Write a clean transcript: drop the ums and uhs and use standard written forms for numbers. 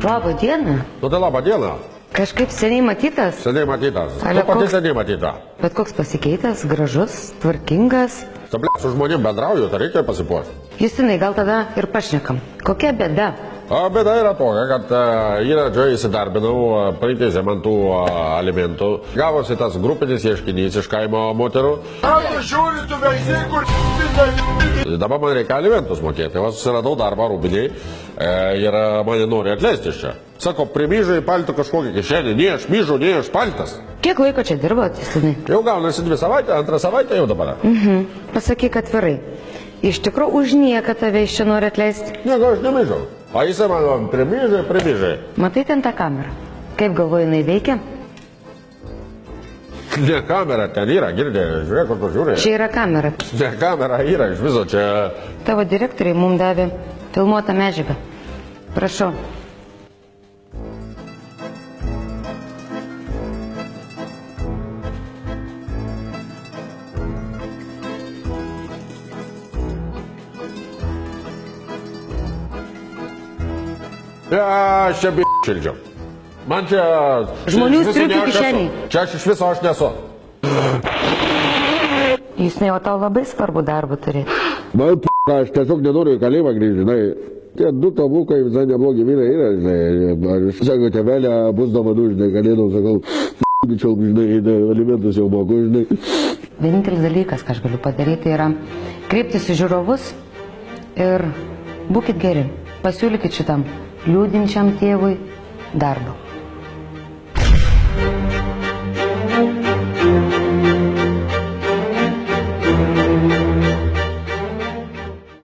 Labą dieną. Nu tai labą dieną. Kažkaip seniai matytas. Seniai matytas. Ale Tu pati koks- seniai matyta. Bet koks pasikeitęs, gražus, tvarkingas. Tu, ble, su žmonėm bendrauju, tai reikia pasipuošti. Justinai, gal tada ir pašnekam. Kokia bėda? O bėda yra tokia, kad yra čia įsidarbinau, priteisė man tų alimentų. Gavosi tas grupinis ieškinys iš kaimo moterų. Dabar man reikia alimentus mokėti. Aš susiradau darbą Rūbiniai ir mane nori atleisti iš čia. Sako, primyžai paltų kažkokį kišenį. Ne aš myžu, ne aš paltas. Kiek laiko čia dirbot, Justinai? Jau gaunasi 2 savaitės, 2 savaitę jau dabar. Pasakyk atvirai. Iš tikrųjų, už nieką tave iš čia nori atleisti. Nieko aš nemyžau. O jisai man primyžai. Matai ten tą kamerą? Kaip galvoji, jinai veikia? Ne kamera ten yra, girdė, žiūrėk, kur tu žiūrė. Čia yra kamera. Ne kamera yra, iš viso čia. Tavo direktoriai mums davė filmuotą medžiagą. Prašau. Aš čia b***čildžiau. Man čia... Žmonių iš viso striukių ne aš esu. kišenėj. Čia aš iš viso aš nesu. Justinai, o tau labai svarbu darbą turėti. Man aš tiesiog nenoriu į kalėjimą grįžti, žinai. Tie 2 tabukai visai neblogi vyrai yra, žinai. Aš sakau, tėvelė bus duomenų, žinai, kalėdom, sakau, bičiau, žinai, alimentus jau moku, žinai. Vienintelis dalykas, ką aš galiu padaryti, yra kreiptis į žiūrovus ir būkit geri. Pasiūlykit šitam liūdinčiam tėvui darbą.